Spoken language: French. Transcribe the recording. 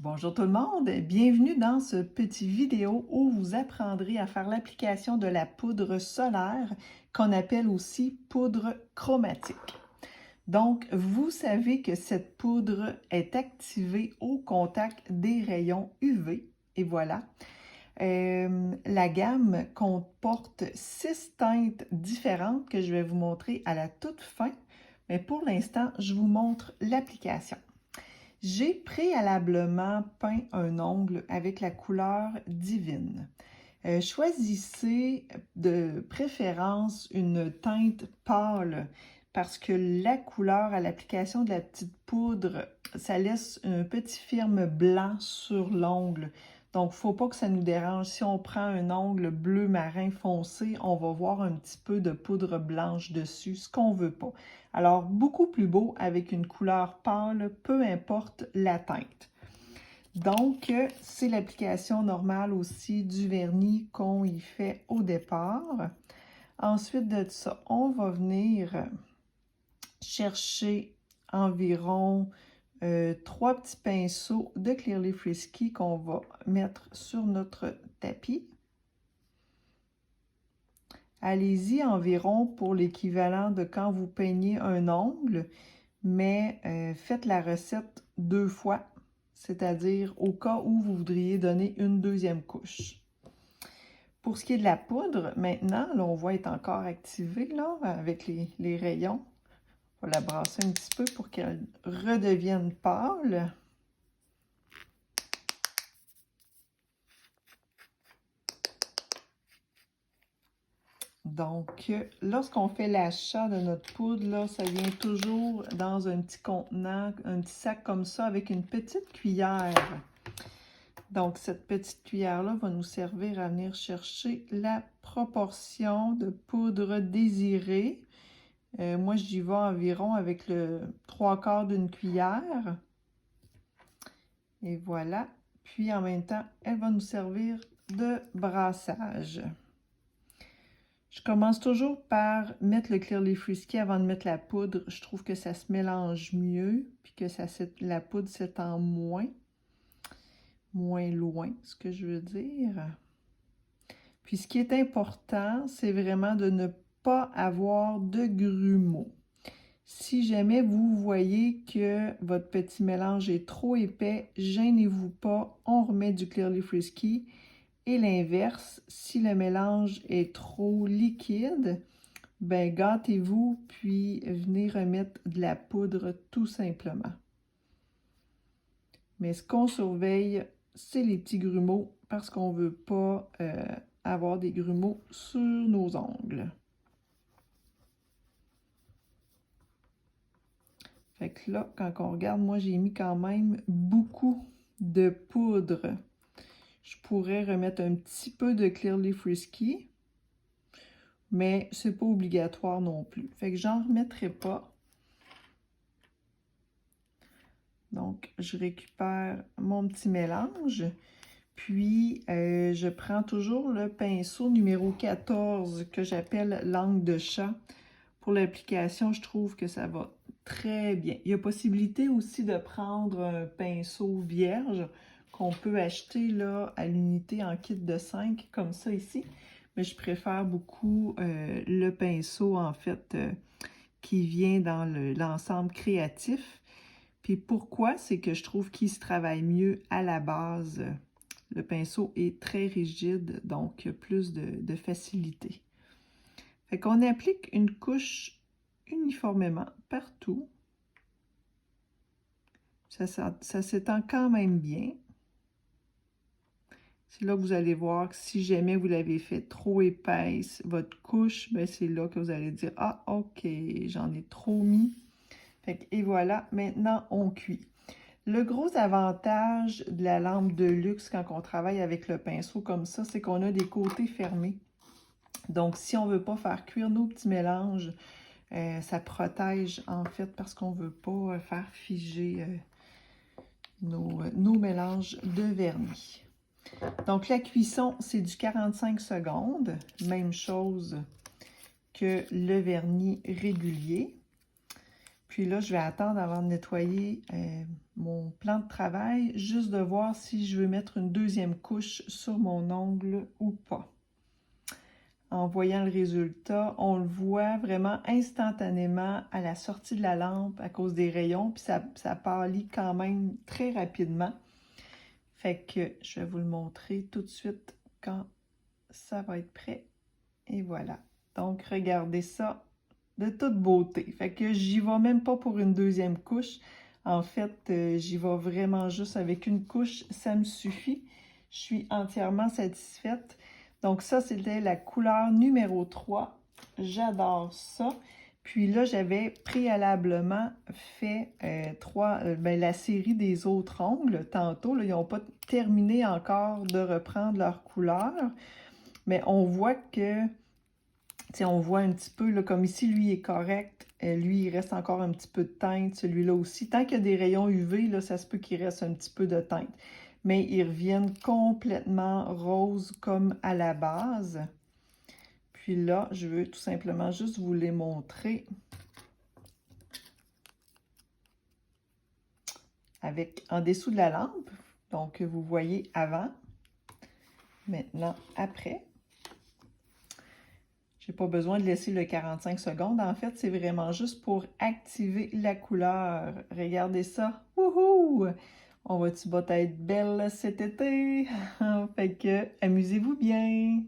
Bonjour tout le monde, bienvenue dans ce petit vidéo où vous apprendrez à faire l'application de la poudre solaire qu'on appelle aussi poudre chromatique. Donc, vous savez que cette poudre est activée au contact des rayons UV et voilà. La gamme comporte 6 teintes différentes que je vais vous montrer à la toute fin, mais pour l'instant, je vous montre l'application. J'ai préalablement peint un ongle avec la couleur Divine. Choisissez de préférence une teinte pâle parce que la couleur à l'application de la petite poudre, ça laisse un petit film blanc sur l'ongle. Donc, il ne faut pas que ça nous dérange. Si on prend un ongle bleu marin foncé, on va voir un petit peu de poudre blanche dessus, ce qu'on ne veut pas. Alors, beaucoup plus beau avec une couleur pâle, peu importe la teinte. Donc, c'est l'application normale aussi du vernis qu'on y fait au départ. Ensuite de ça, on va venir chercher environ 3 petits pinceaux de Clearly Frisky qu'on va mettre sur notre tapis. Allez-y environ pour l'équivalent de quand vous peignez un ongle, mais faites la recette 2 fois, c'est-à-dire au cas où vous voudriez donner une deuxième couche. Pour ce qui est de la poudre, maintenant, là, on voit être encore activée là, avec les rayons. On va la brasser un petit peu pour qu'elle redevienne pâle. Donc, lorsqu'on fait l'achat de notre poudre, là, ça vient toujours dans un petit contenant, un petit sac comme ça avec une petite cuillère. Donc, cette petite cuillère-là va nous servir à venir chercher la proportion de poudre désirée. Moi, j'y vais environ avec le 3/4 d'une cuillère. Et voilà. Puis, en même temps, elle va nous servir de brassage. Je commence toujours par mettre le Clearly Frisky avant de mettre la poudre. Je trouve que ça se mélange mieux, puis que la poudre s'étend moins loin, ce que je veux dire. Puis ce qui est important, c'est vraiment de ne pas avoir de grumeaux. Si jamais vous voyez que votre petit mélange est trop épais, gênez-vous pas, on remet du Clearly Frisky. Et l'inverse, si le mélange est trop liquide, ben gâtez-vous, puis venez remettre de la poudre tout simplement. Mais ce qu'on surveille, c'est les petits grumeaux parce qu'on ne veut pas avoir des grumeaux sur nos ongles. Fait que là, quand on regarde, moi j'ai mis quand même beaucoup de poudre. Je pourrais remettre un petit peu de Clearly Frisky, mais c'est pas obligatoire non plus. Fait que j'en remettrai pas. Donc, je récupère mon petit mélange. Puis, je prends toujours le pinceau numéro 14 que j'appelle langue de chat. Pour l'application, je trouve que ça va très bien. Il y a possibilité aussi de prendre un pinceau vierge qu'on peut acheter là, à l'unité en kit de 5, comme ça ici. Mais je préfère beaucoup le pinceau, en fait, qui vient dans l'ensemble créatif. Puis pourquoi? C'est que je trouve qu'il se travaille mieux à la base. Le pinceau est très rigide, donc plus de facilité. Fait qu'on applique une couche uniformément partout. Ça s'étend quand même bien. C'est là que vous allez voir que si jamais vous l'avez fait trop épaisse, votre couche, ben c'est là que vous allez dire « Ah, ok, j'en ai trop mis. » Et voilà, maintenant on cuit. Le gros avantage de la lampe de luxe quand on travaille avec le pinceau comme ça, c'est qu'on a des côtés fermés. Donc, si on ne veut pas faire cuire nos petits mélanges, ça protège en fait parce qu'on ne veut pas faire figer nos mélanges de vernis. Donc, la cuisson, c'est du 45 secondes. Même chose que le vernis régulier. Puis là, je vais attendre avant de nettoyer mon plan de travail, juste de voir si je veux mettre une deuxième couche sur mon ongle ou pas. En voyant le résultat, on le voit vraiment instantanément à la sortie de la lampe à cause des rayons, puis ça pâlit quand même très rapidement. Fait que je vais vous le montrer tout de suite quand ça va être prêt. Et voilà. Donc, regardez ça de toute beauté. Fait que j'y vais même pas pour une deuxième couche. En fait, j'y vais vraiment juste avec une couche, ça me suffit. Je suis entièrement satisfaite. Donc ça, c'était la couleur numéro 3. J'adore ça. Puis là, j'avais préalablement fait la série des autres ongles tantôt. Là, ils n'ont pas terminé encore de reprendre leur couleur. Mais on voit que, on voit un petit peu, là, comme ici, lui est correct. Lui, il reste encore un petit peu de teinte, celui-là aussi. Tant qu'il y a des rayons UV, là, ça se peut qu'il reste un petit peu de teinte. Mais ils reviennent complètement roses comme à la base. Puis là, je veux tout simplement juste vous les montrer avec en dessous de la lampe. Donc, vous voyez avant, maintenant après. J'ai pas besoin de laisser le 45 secondes. En fait, c'est vraiment juste pour activer la couleur. Regardez ça. Wouhou! On va-tu être belle cet été? Fait que, amusez-vous bien!